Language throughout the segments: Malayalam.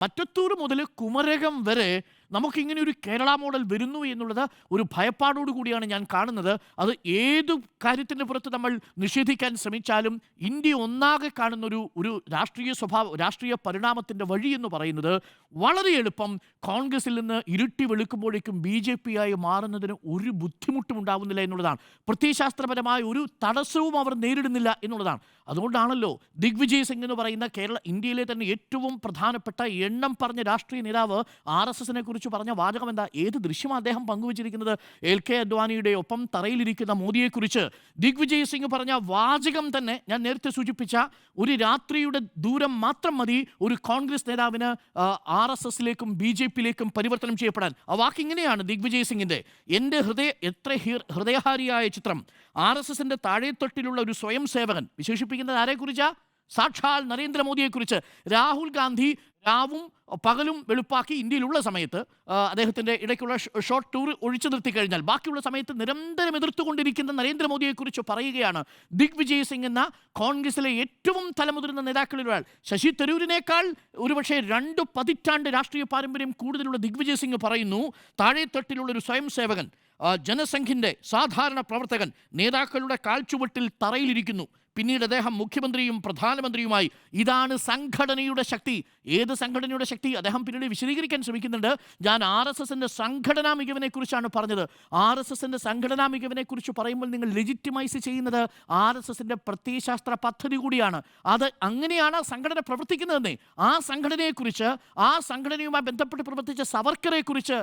പറ്റത്തൂർ മുതൽ കുമരകം വരെ നമുക്കിങ്ങനെ ഒരു കേരള മോഡൽ വരുന്നു എന്നുള്ളത് ഒരു ഭയപ്പാടോടു കൂടിയാണ് ഞാൻ കാണുന്നത്. അത് ഏതു കാര്യത്തിൻ്റെ പുറത്ത് നമ്മൾ നിഷേധിക്കാൻ ശ്രമിച്ചാലും ഇന്ത്യ ഒന്നാകെ കാണുന്ന ഒരു രാഷ്ട്രീയ പരിണാമത്തിൻ്റെ വഴി എന്ന് പറയുന്നത് വളരെ എളുപ്പം കോൺഗ്രസിൽ നിന്ന് ഇരുട്ടി വെളുക്കുമ്പോഴേക്കും BJP ആയി മാറുന്നതിന് ഒരു ബുദ്ധിമുട്ടും ഉണ്ടാവുന്നില്ല എന്നുള്ളതാണ്. പ്രത്യയശാസ്ത്രപരമായ ഒരു തടസ്സവും അവർ നേരിടുന്നില്ല എന്നുള്ളതാണ്. അതുകൊണ്ടാണല്ലോ ദിഗ്വിജയ് സിംഗ് എന്ന് പറയുന്ന ഇന്ത്യയിലെ തന്നെ ഏറ്റവും പ്രധാനപ്പെട്ട എണ്ണം പറഞ്ഞ രാഷ്ട്രീയ നേതാവ് RSSനെ കുറിച്ച് പറഞ്ഞ വാചകം എന്താ? ഏത് ദൃശ്യമാണ് അദ്ദേഹം പങ്കുവച്ചിരിക്കുന്നത്? LK അദ്വാനിയുടെ ഒപ്പം തറയിലിരിക്കുന്ന മോദിയെക്കുറിച്ച് ദിഗ്വിജയ് സിംഗ് പറഞ്ഞ വാചകം തന്നെ ഞാൻ നേരത്തെ സൂചിപ്പിച്ച ഒരു രാത്രിയുടെ ദൂരം മാത്രം മതി ഒരു കോൺഗ്രസ് നേതാവിന് RSSലേക്കും BJPയിലേക്കും പരിവർത്തനം ചെയ്യപ്പെടാൻ. ആ വാക്കിങ്ങനെയാണ് ദിഗ്വിജയ് സിംഗിൻ്റെ. എൻ്റെ ഹൃദയഹാരിയായ ചിത്രം RSSൻ്റെ താഴെത്തൊട്ടിലുള്ള ഒരു സ്വയം സേവകൻ വിശേഷിപ്പിക്കുന്നത് ആരെക്കുറിച്ചാ? സാക്ഷാൽ നരേന്ദ്രമോദിയെക്കുറിച്ച്. രാഹുൽ ഗാന്ധി രാവും പകലും വെളുപ്പാക്കി ഇന്ത്യയിലുള്ള സമയത്ത് അദ്ദേഹത്തിൻ്റെ ഇടയ്ക്കുള്ള ഷോർട്ട് ടൂർ ഒഴിച്ചു നിർത്തി കഴിഞ്ഞാൽ ബാക്കിയുള്ള സമയത്ത് നിരന്തരം എതിർത്തുകൊണ്ടിരിക്കുന്ന നരേന്ദ്രമോദിയെക്കുറിച്ച് പറയുകയാണ് ദിഗ്വിജയ് സിംഗ് എന്ന കോൺഗ്രസിലെ ഏറ്റവും തലമുതിർന്ന നേതാക്കളിൽ ഒരാൾ. ശശി തരൂരിനേക്കാൾ ഒരുപക്ഷെ 2 പതിറ്റാണ്ട് രാഷ്ട്രീയ പാരമ്പര്യം കൂടുതലുള്ള ദിഗ്വിജയ് സിംഗ് പറയുന്നു, താഴെത്തട്ടിലുള്ള ഒരു സ്വയം സേവകൻ, ജനസംഘിൻ്റെ സാധാരണ പ്രവർത്തകൻ നേതാക്കളുടെ കാൽച്ചുവട്ടിൽ തറയിലിരിക്കുന്നു. പിന്നീട് അദ്ദേഹം മുഖ്യമന്ത്രിയും പ്രധാനമന്ത്രിയുമായി. ഇതാണ് സംഘടനയുടെ ശക്തി. ഏത് സംഘടനയുടെ ശക്തി? അദ്ദേഹം പിന്നീട് വിശദീകരിക്കാൻ ശ്രമിക്കുന്നുണ്ട്. ഞാൻ RSSൻ്റെ സംഘടനാ മികവിനെക്കുറിച്ചാണ് പറഞ്ഞത്. RSSൻ്റെ സംഘടനാ മികവിനെക്കുറിച്ച് പറയുമ്പോൾ നിങ്ങൾ ലെജിറ്റിമൈസ് ചെയ്യുന്നത് RSSൻ്റെ പ്രത്യയശാസ്ത്ര പദ്ധതി കൂടിയാണ്. അത് അങ്ങനെയാണ് സംഘടന പ്രവർത്തിക്കുന്നതെന്നേ. ആ സംഘടനയെക്കുറിച്ച്, ആ സംഘടനയുമായി ബന്ധപ്പെട്ട് പ്രവർത്തിച്ച സവർക്കറെക്കുറിച്ച്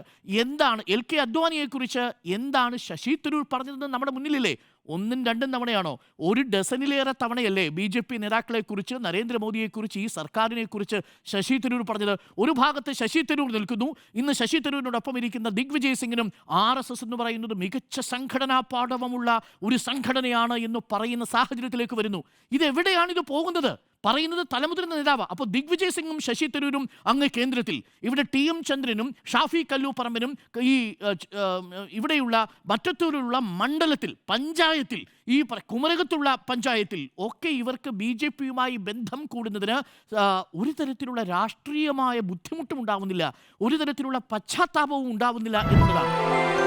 എന്താണ്, LK അദ്വാനിയെക്കുറിച്ച് എന്താണ് ശശി തരൂർ പറഞ്ഞതെന്ന് നമ്മുടെ മുന്നിലില്ലേ? 1ഉം 2ഉം തവണയാണോ? 1 ഡസനിലേറെ തവണയല്ലേ BJP നേതാക്കളെക്കുറിച്ച്, നരേന്ദ്രമോദിയെക്കുറിച്ച്, ഈ സർക്കാരിനെക്കുറിച്ച് ശശി തരൂർ പറഞ്ഞത്? ഒരു ഭാഗത്ത് ശശി തരൂർ നിൽക്കുന്നു. ഇന്ന് ശശി തരൂരിനോടൊപ്പം ഇരിക്കുന്ന ദിഗ്വിജയ് സിംഗിനും RSS എന്ന് പറയുന്നത് മികച്ച സംഘടനാ പാടവമുള്ള ഒരു സംഘടനയാണ് എന്ന് പറയുന്ന സാഹചര്യത്തിലേക്ക് വരുന്നു. ഇതെവിടെയാണ് ഇത് പോകുന്നത്? പറയുന്നത് തലമുതിർന്ന നേതാവ്. അപ്പോൾ ദിഗ്വിജയ് സിംഗും ശശി തരൂരും അങ്ങ് കേന്ദ്രത്തിൽ, ഇവിടെ TM ചന്ദ്രനും ഷാഫി കല്ലൂപ്പറമ്പിനും ഈ ഇവിടെയുള്ള മറ്റത്തൂരിലുള്ള മണ്ഡലത്തിൽ, പഞ്ചായത്തിൽ, ഈ കുമരകത്തുള്ള പഞ്ചായത്തിൽ ഒക്കെ ഇവർക്ക് BJPയുമായി ബന്ധം കൂടുന്നതിന് ഒരു തരത്തിലുള്ള രാഷ്ട്രീയമായ ബുദ്ധിമുട്ടും ഉണ്ടാവുന്നില്ല, ഒരു തരത്തിലുള്ള പശ്ചാത്താപവും ഉണ്ടാവുന്നില്ല എന്നുള്ളതാണ്.